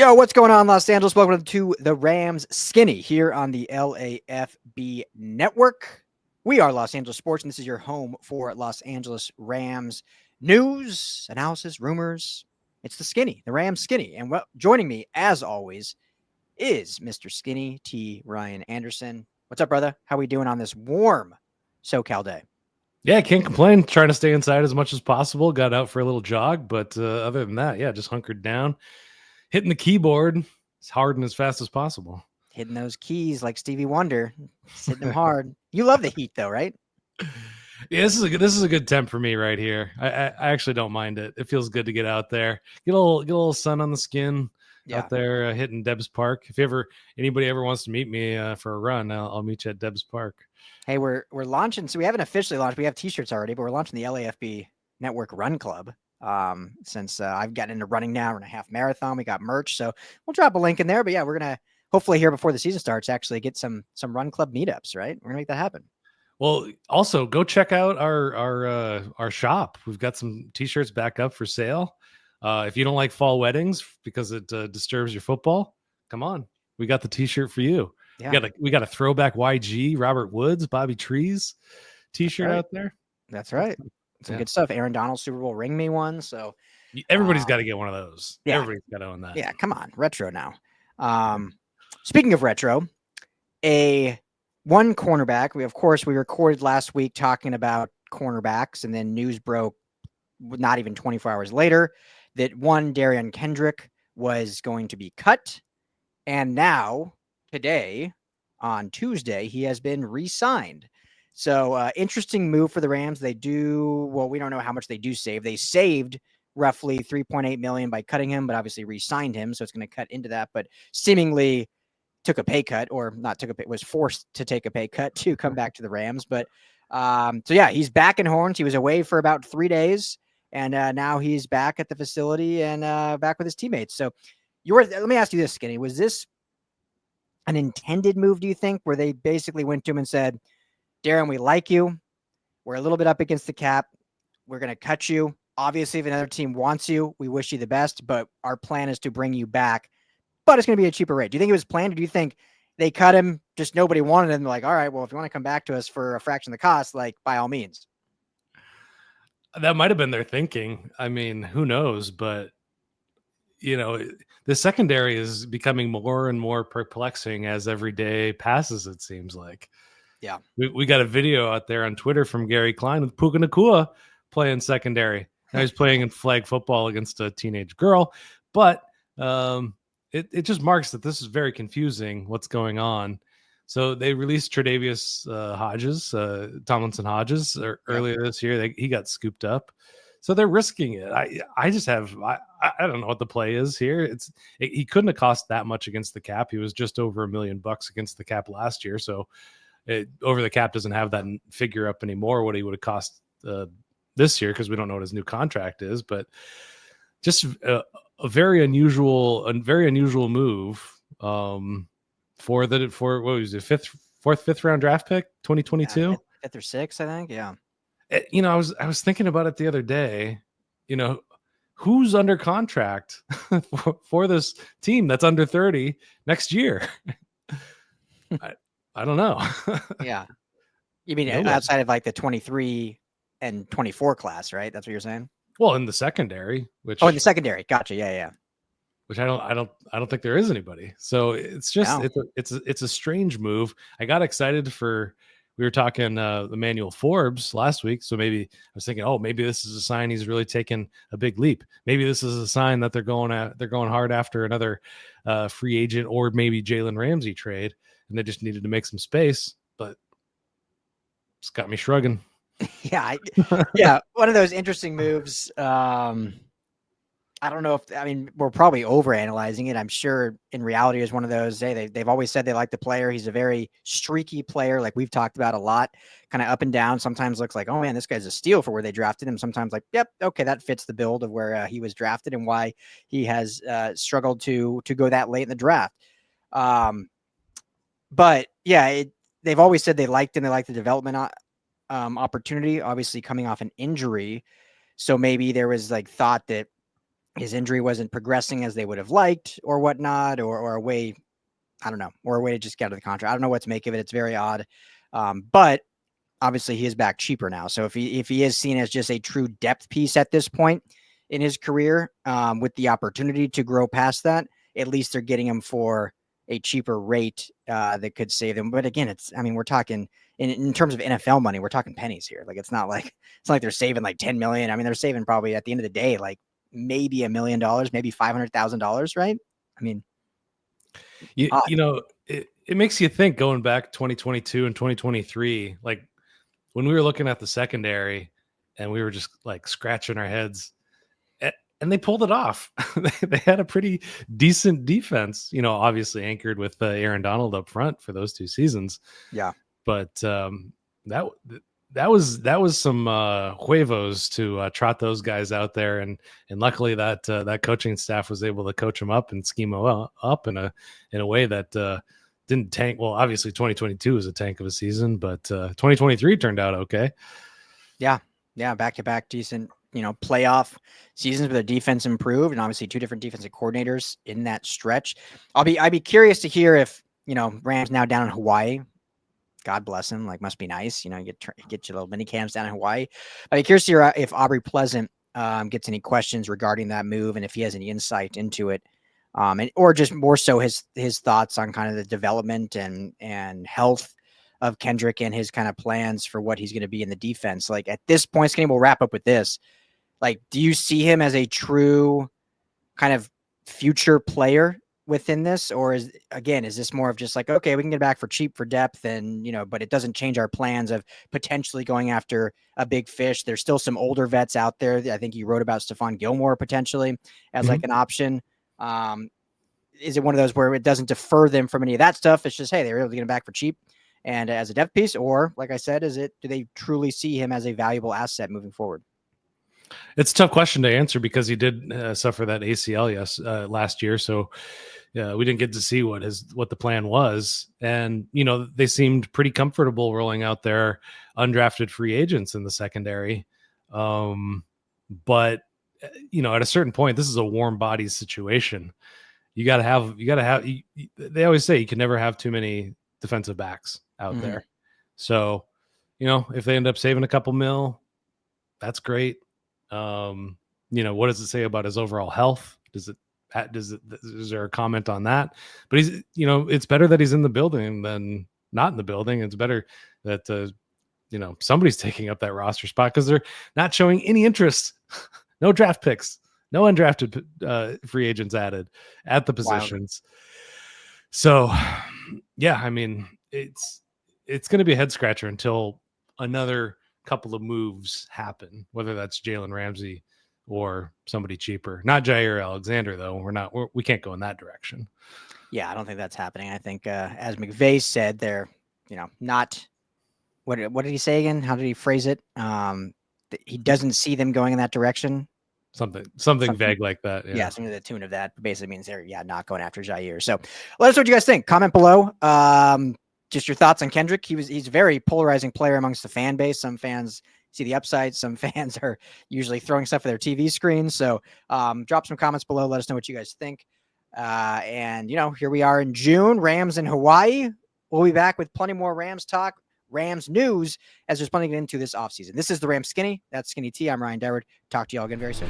Yo, what's going on, Los Angeles? Welcome to the Rams Skinny here on the LAFB Network. We are Los Angeles Sports, and this is your home for Los Angeles Rams news, analysis, rumors. It's the Skinny, the Rams Skinny. And joining me, as always, is Mr. Skinny T. Ryan Anderson. What's up, brother? How are we doing on this warm SoCal day? Yeah, can't complain. Trying to stay inside as much as possible. Got out for a little jog, but other than that, yeah, just hunkered down, hitting the keyboard as hard and as fast as possible. Hitting those keys like Stevie Wonder, hitting them hard. You love the heat, though, right? Yeah, this is a good temp for me right here. I actually don't mind it. It feels good to get out there, get a little sun on the skin. Yeah. Out there hitting Debs Park. If anybody ever wants to meet me for a run, I'll meet you at Debs Park. Hey, we're launching. So we haven't officially launched. We have T-shirts already, but we're launching the LAFB Network Run Club. Since I've gotten into running now, we're in a half marathon. We got merch, so we'll drop a link in there. But yeah, we're gonna hopefully here before the season starts actually get some Run Club meetups. Right, we're gonna make that happen. Well, also go check out our shop. We've got some T-shirts back up for sale. If you don't like fall weddings because it disturbs your football, come on. We got the T-shirt for you. Yeah. We got a throwback YG, Robert Woods, Bobby Trees T-shirt out there. That's right. Some good stuff. Aaron Donald Super Bowl ring me one. So everybody's got to get one of those. Yeah. Everybody's got to own that. Yeah, come on. Retro now. Speaking of retro, one cornerback. We recorded last week talking about cornerbacks, and then news broke not even 24 hours later that Derion Kendrick was going to be cut. And now, today, on Tuesday, he has been re-signed. So interesting move for the Rams. We don't know how much they do save. They saved roughly $3.8 million by cutting him, but obviously re-signed him. So it's going to cut into that, but seemingly took a pay cut, or not took a pay, was forced to take a pay cut to come back to the Rams. But so yeah, he's back in Horns. He was away for about 3 days. And now he's back at the facility and back with his teammates. So let me ask you this, Skinny. Was this an intended move, do you think, where they basically went to him and said, Derion, we like you. We're a little bit up against the cap. We're going to cut you. Obviously, if another team wants you, we wish you the best, but our plan is to bring you back. But it's going to be a cheaper rate. Do you think it was planned, or do you think they cut him, just nobody wanted him? They're like, all right, well, if you want to come back to us for a fraction of the cost, like, by all means. That might have been their thinking. I mean, who knows? But, the secondary is becoming more and more perplexing as every day passes, it seems like. Yeah. We got a video out there on Twitter from Gary Klein with Puka Nacua playing secondary. Now he's playing in flag football against a teenage girl. But it just marks that this is very confusing, what's going on. So they released Tre'Davious Tomlinson Hodges earlier this year. He got scooped up. So they're risking it. I don't know what the play is here. He couldn't have cost that much against the cap. He was just over $1 million against the cap last year. So over the cap doesn't have that figure up anymore, what he would have cost this year, because we don't know what his new contract is. But just a very unusual move. For what was it, fifth round draft pick, 2022, yeah, fifth or sixth, I think. Yeah. I was thinking about it the other day. Who's under contract for this team that's under 30 next year? I don't know. Yeah. You mean outside of like the 23 and 24 class, right? That's what you're saying? Well, in the secondary, in the secondary. Gotcha. Yeah. Which I don't think there is anybody. So it's just it's a strange move. I got excited we were talking Emmanuel Forbes last week, so maybe I was thinking, maybe this is a sign he's really taken a big leap. Maybe this is a sign that they're going hard after another free agent, or maybe Jalen Ramsey trade, and they just needed to make some space. But it's got me shrugging. Yeah, one of those interesting moves. I don't know we're probably overanalyzing it. I'm sure in reality is one of those, they've always said they like the player. He's a very streaky player, like we've talked about a lot, kind of up and down. Sometimes looks like, oh man, this guy's a steal for where they drafted him. Sometimes like, yep, okay, that fits the build of where he was drafted and why he has struggled to go that late in the draft. But yeah, they've always said they liked him. They liked the development opportunity, obviously coming off an injury. So maybe there was like thought that his injury wasn't progressing as they would have liked or whatnot, or a way, I don't know, or a way to just get out of the contract. I don't know what to make of it. It's very odd. But obviously he is back cheaper now. So if he is seen as just a true depth piece at this point in his career, with the opportunity to grow past that, at least they're getting him for a cheaper rate that could save them. But again, we're talking in terms of NFL money, we're talking pennies here. Like, it's not like they're saving like 10 million. I mean, they're saving probably at the end of the day, like maybe $1 million, maybe $500,000. Right. I mean, you know, it makes you think, going back 2022 and 2023, like when we were looking at the secondary and we were just like scratching our heads, and they pulled it off. They had a pretty decent defense, you know, obviously anchored with Aaron Donald up front for those 2 seasons. Yeah. But that was some huevos to trot those guys out there, and luckily that coaching staff was able to coach them up and scheme them up in a way that didn't tank. Well, obviously 2022 was a tank of a season, but 2023 turned out okay. Yeah, back-to-back decent, you know, playoff seasons where their defense improved, and obviously 2 different defensive coordinators in that stretch. I'd be curious to hear if, you know, Rams now down in Hawaii. God bless him. Like, must be nice. You know, you get your little mini camps down in Hawaii. I'd be curious to hear if Aubrey Pleasant gets any questions regarding that move, and if he has any insight into it, or just more so his thoughts on kind of the development and health of Kendrick and his kind of plans for what he's going to be in the defense. Like, at this point, Skinny, we'll wrap up with this. Like, do you see him as a true kind of future player within this, or is this more of just like, okay, we can get back for cheap for depth, and, you know, but it doesn't change our plans of potentially going after a big fish? There's still some older vets out there. I think you wrote about Stephon Gilmore potentially as like an option. Is it one of those where it doesn't defer them from any of that stuff? It's just, hey, they're able to get him back for cheap and as a depth piece, or like I said, do they truly see him as a valuable asset moving forward? It's a tough question to answer because he did suffer that ACL last year. So we didn't get to see what the plan was. And, you know, they seemed pretty comfortable rolling out their undrafted free agents in the secondary. But, you know, at a certain point, this is a warm bodies situation. You got to have, they always say you can never have too many defensive backs out there. So, you know, if they end up saving a couple mil, that's great. You know, what does it say about his overall health? Is there a comment on that? But he's, you know, it's better that he's in the building than not in the building. It's better that, you know, somebody's taking up that roster spot, because they're not showing any interest. No draft picks, no undrafted free agents added at the positions. Wow. So, yeah, I mean, it's going to be a head scratcher until another couple of moves happen, whether that's Jalen Ramsey or somebody cheaper. Not Jair Alexander, though. We can't go in that direction. Yeah, I don't think that's happening. I think, as McVay said, they're, you know, not. What did he say again? How did he phrase it? He doesn't see them going in that direction. Something vague like that. Yeah, something to the tune of that. Basically means they're not going after Jair. So let us know what you guys think. Comment below. Just your thoughts on Kendrick. He's a very polarizing player amongst the fan base. Some fans see the upside. Some fans are usually throwing stuff at their TV screens. So drop some comments below. Let us know what you guys think. And, you know, here we are in June. Rams in Hawaii. We'll be back with plenty more Rams talk, Rams news, as there's plenty to get into this offseason. This is the Rams Skinny. That's Skinny T. I'm Ryan Doward. Talk to you all again very soon.